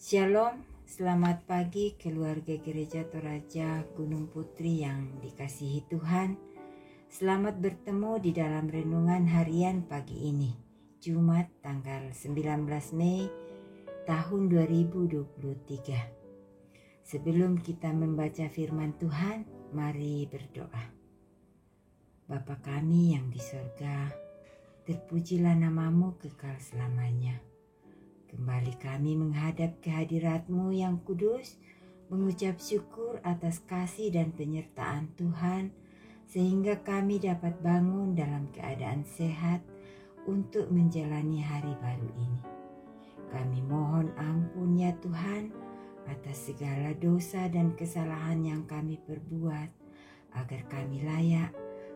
Shalom, selamat pagi keluarga Gereja Toraja Gunung Putri yang dikasihi Tuhan. Selamat bertemu di dalam renungan harian pagi ini, Jumat tanggal 19 Mei tahun 2023. Sebelum kita membaca firman Tuhan, mari berdoa. Bapa kami yang di sorga, terpujilah namamu kekal selamanya. Kembali kami menghadap kehadirat-Mu yang kudus, mengucap syukur atas kasih dan penyertaan Tuhan, sehingga kami dapat bangun dalam keadaan sehat untuk menjalani hari baru ini. Kami mohon ampun ya Tuhan, atas segala dosa dan kesalahan yang kami perbuat, agar kami layak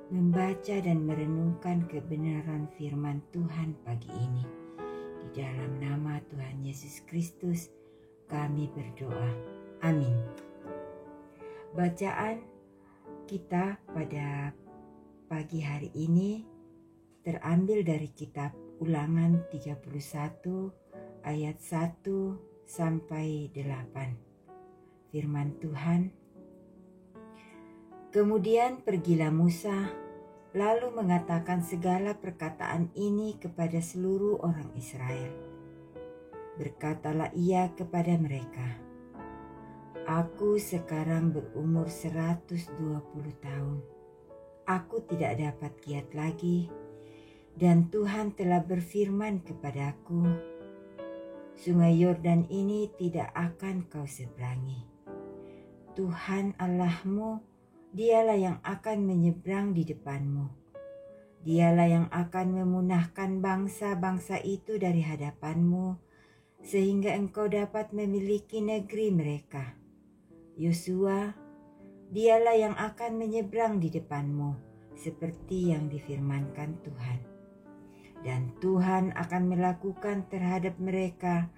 membaca dan merenungkan kebenaran firman Tuhan pagi ini. Di dalam nama Tuhan Yesus Kristus kami berdoa. Amin. Bacaan kita pada pagi hari ini terambil dari kitab Ulangan 31 ayat 1 sampai 8. Firman Tuhan, kemudian pergilah Musa lalu mengatakan segala perkataan ini kepada seluruh orang Israel. Berkatalah ia kepada mereka, aku sekarang berumur 120 tahun. Aku tidak dapat giat lagi, dan Tuhan telah berfirman kepadaku, Sungai Yordan ini tidak akan kau seberangi. Tuhan Allahmu, Dialah yang akan menyeberang di depanmu. Dialah yang akan memunahkan bangsa-bangsa itu dari hadapanmu, sehingga engkau dapat memiliki negeri mereka. Yosua, Dialah yang akan menyeberang di depanmu, seperti yang difirmankan Tuhan. Dan Tuhan akan melakukan terhadap mereka,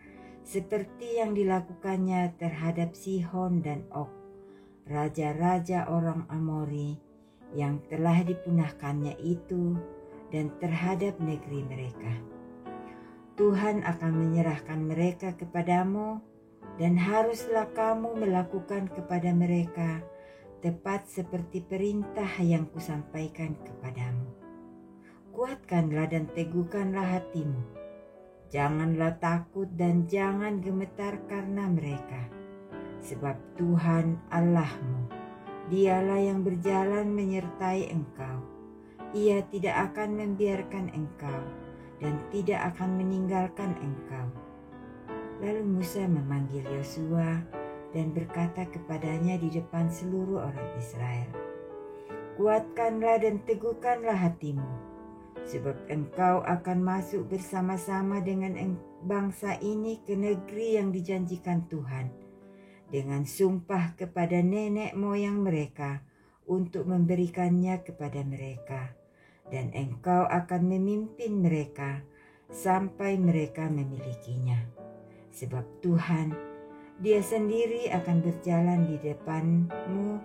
seperti yang dilakukannya terhadap Sihon dan Og, raja-raja orang Amori yang telah dipunahkannya itu, dan terhadap negeri mereka. Tuhan akan menyerahkan mereka kepadamu, dan haruslah kamu melakukan kepada mereka tepat seperti perintah yang kusampaikan kepadamu. Kuatkanlah dan teguhkanlah hatimu. Janganlah takut dan jangan gemetar karena mereka. Sebab Tuhan Allahmu, Dialah yang berjalan menyertai engkau. Ia tidak akan membiarkan engkau dan tidak akan meninggalkan engkau. Lalu Musa memanggil Yosua dan berkata kepadanya di depan seluruh orang Israel, kuatkanlah dan teguhkanlah hatimu, sebab engkau akan masuk bersama-sama dengan bangsa ini ke negeri yang dijanjikan Tuhan, dengan sumpah kepada nenek moyang mereka untuk memberikannya kepada mereka, dan engkau akan memimpin mereka sampai mereka memilikinya. Sebab Tuhan, Dia sendiri akan berjalan di depanmu,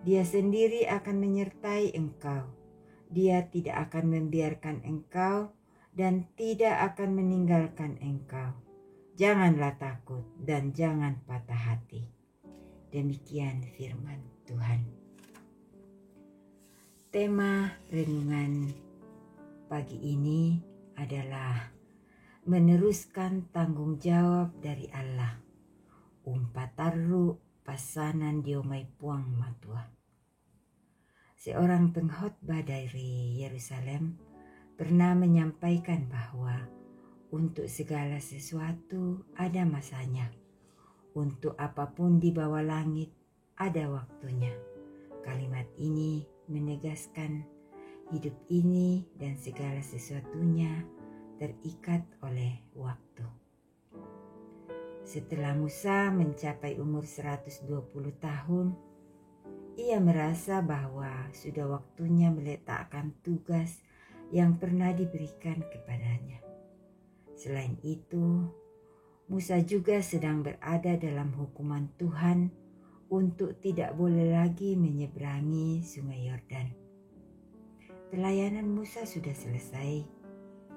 Dia sendiri akan menyertai engkau. Dia tidak akan membiarkan engkau dan tidak akan meninggalkan engkau. Janganlah takut dan jangan patah hati. Demikian firman Tuhan. Tema renungan pagi ini adalah meneruskan tanggung jawab dari Allah. Umpataru pasanan diomai puang matua. Seorang pengkhotbah dari Yerusalem pernah menyampaikan bahwa untuk segala sesuatu ada masanya. Untuk apapun di bawah langit ada waktunya. Kalimat ini menegaskan hidup ini dan segala sesuatunya terikat oleh waktu. Setelah Musa mencapai umur 120 tahun, ia merasa bahwa sudah waktunya meletakkan tugas yang pernah diberikan kepadanya. Selain itu, Musa juga sedang berada dalam hukuman Tuhan untuk tidak boleh lagi menyeberangi Sungai Yordan. Pelayanan Musa sudah selesai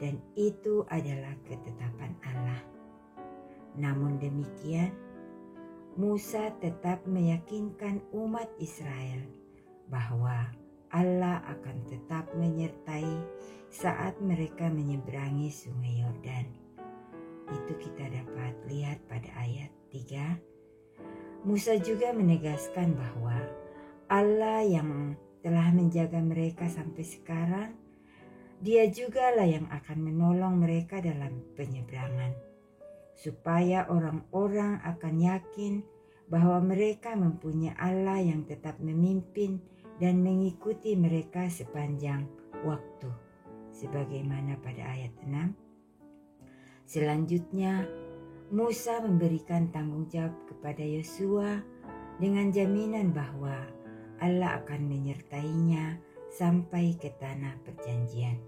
dan itu adalah ketetapan Allah. Namun demikian, Musa tetap meyakinkan umat Israel bahwa Allah akan tetap menyertai saat mereka menyeberangi sungai Yordan. Itu kita dapat lihat pada ayat 3. Musa juga menegaskan bahwa Allah yang telah menjaga mereka sampai sekarang, Dia jugalah yang akan menolong mereka dalam penyeberangan, supaya orang-orang akan yakin bahwa mereka mempunyai Allah yang tetap memimpin dan mengikuti mereka sepanjang waktu. Sebagaimana pada ayat 6. Selanjutnya, Musa memberikan tanggung jawab kepada Yosua dengan jaminan bahwa Allah akan menyertainya sampai ke tanah perjanjian.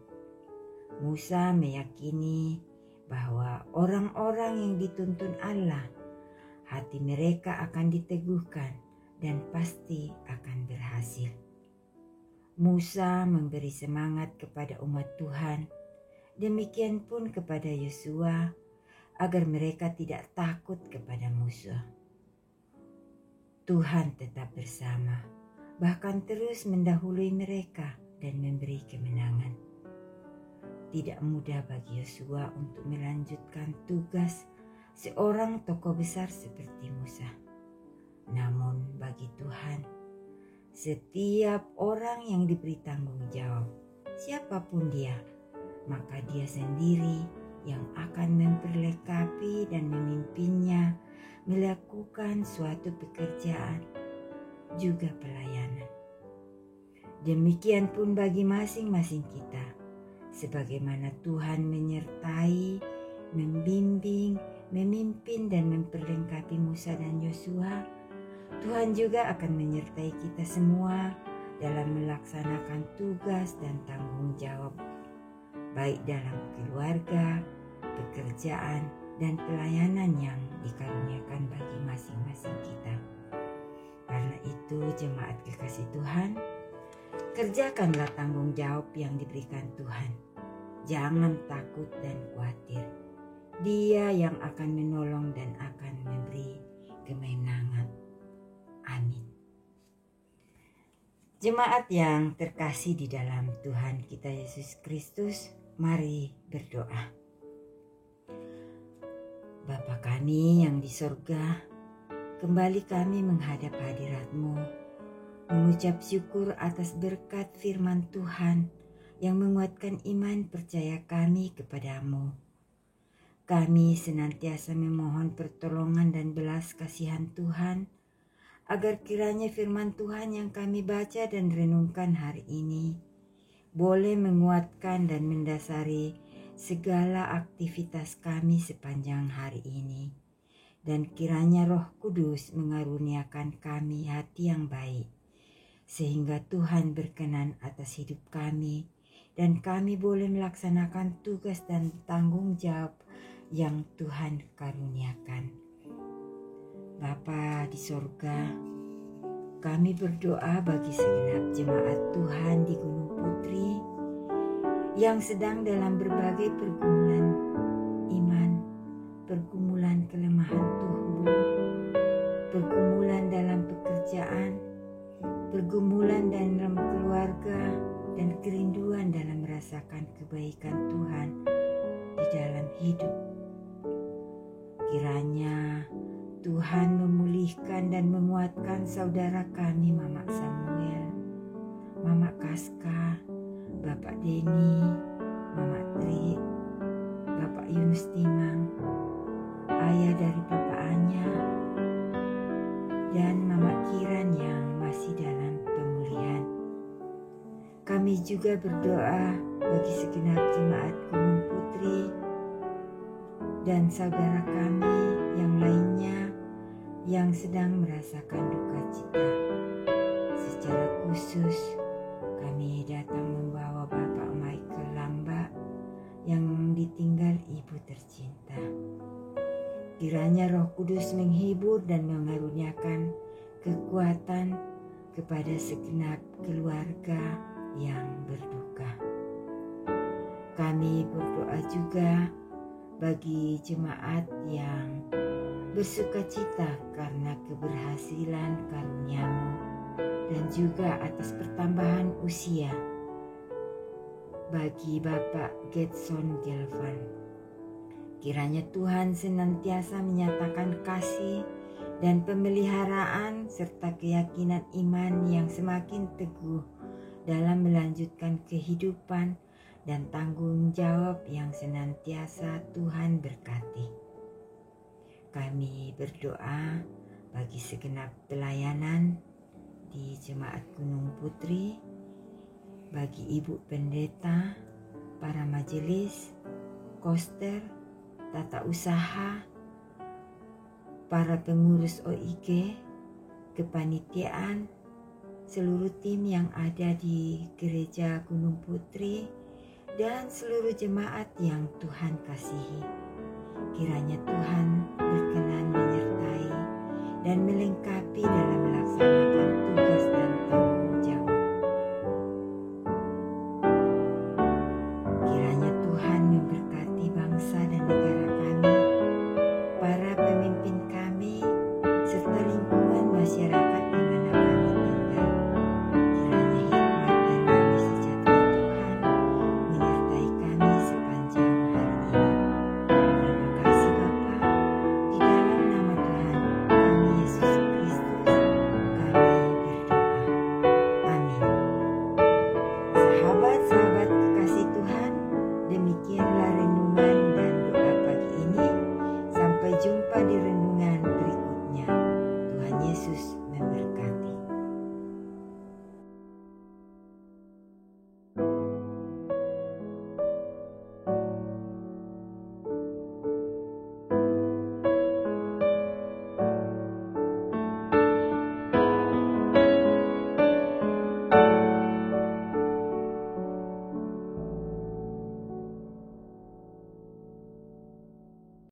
Musa meyakini bahwa orang-orang yang dituntun Allah, hati mereka akan diteguhkan dan pasti akan berhasil. Musa memberi semangat kepada umat Tuhan, demikian pun kepada Yosua, agar mereka tidak takut kepada musuh. Tuhan tetap bersama, bahkan terus mendahului mereka dan memberi kemenangan. Tidak mudah bagi Yosua untuk melanjutkan tugas seorang tokoh besar seperti Musa. Namun bagi Tuhan, setiap orang yang diberi tanggung jawab, siapapun dia, maka dia sendiri yang akan memperlengkapi dan memimpinnya melakukan suatu pekerjaan, juga pelayanan. Demikian pun bagi masing-masing kita, sebagaimana Tuhan menyertai, membimbing, memimpin dan memperlengkapi Musa dan Yosua, Tuhan juga akan menyertai kita semua dalam melaksanakan tugas dan tanggung jawab, baik dalam keluarga, pekerjaan, dan pelayanan yang dikaruniakan bagi masing-masing kita. Karena itu, jemaat kekasih Tuhan, kerjakanlah tanggung jawab yang diberikan Tuhan. Jangan takut dan khawatir. Dia yang akan menolong dan akan memberi kemenangan. Amin. Jemaat yang terkasih di dalam Tuhan kita Yesus Kristus, mari berdoa. Bapa kami yang di sorga, kembali kami menghadap hadirat-Mu, mengucap syukur atas berkat firman Tuhan yang menguatkan iman percaya kami kepadamu. Kami senantiasa memohon pertolongan dan belas kasihan Tuhan, agar kiranya firman Tuhan yang kami baca dan renungkan hari ini boleh menguatkan dan mendasari segala aktivitas kami sepanjang hari ini. Dan kiranya Roh Kudus mengaruniakan kami hati yang baik, sehingga Tuhan berkenan atas hidup kami, dan kami boleh melaksanakan tugas dan tanggung jawab yang Tuhan karuniakan. Bapa di sorga, kami berdoa bagi segenap jemaat Tuhan di Gunung Putri yang sedang dalam berbagai pergumulan iman, pergumulan kelemahan tubuh, pergumulan dalam pekerjaan, pergumulan dalam keluarga, dan kerinduan dalam merasakan kebaikan Tuhan di dalam hidup. Kiranya Tuhan memulihkan dan menguatkan saudara kami, Mama Samuel, Mama Kaska, Bapak Denny, Mama Tri, Bapak Yunus Timang, ayah dari Bapak Anya, dan Mama Kiran yang masih dalam pemulihan. Kami juga berdoa bagi segenap jemaat Gunung Putri dan saudara kami yang lainnya yang sedang merasakan duka cita. Secara khusus kami datang membawa Bapak Michael Lamba yang ditinggal ibu tercinta. Kiranya Roh Kudus menghibur dan mengaruniakan kekuatan kepada segenap keluarga yang berduka. Kami berdoa juga bagi jemaat yang bersukacita karena keberhasilan karunia-Mu, dan juga atas pertambahan usia bagi Bapak Getson Gelvan. Kiranya Tuhan senantiasa menyatakan kasih dan pemeliharaan serta keyakinan iman yang semakin teguh dalam melanjutkan kehidupan dan tanggung jawab yang senantiasa Tuhan berkati. Kami berdoa bagi segenap pelayanan di Jemaat Gunung Putri, bagi Ibu Pendeta, para majelis, koster, tata usaha, para pengurus OIG, kepanitiaan, seluruh tim yang ada di Gereja Gunung Putri, dan seluruh jemaat yang Tuhan kasihi. Kiranya Tuhan berkenan menyertai dan melengkapi dalam melaksanakan tugas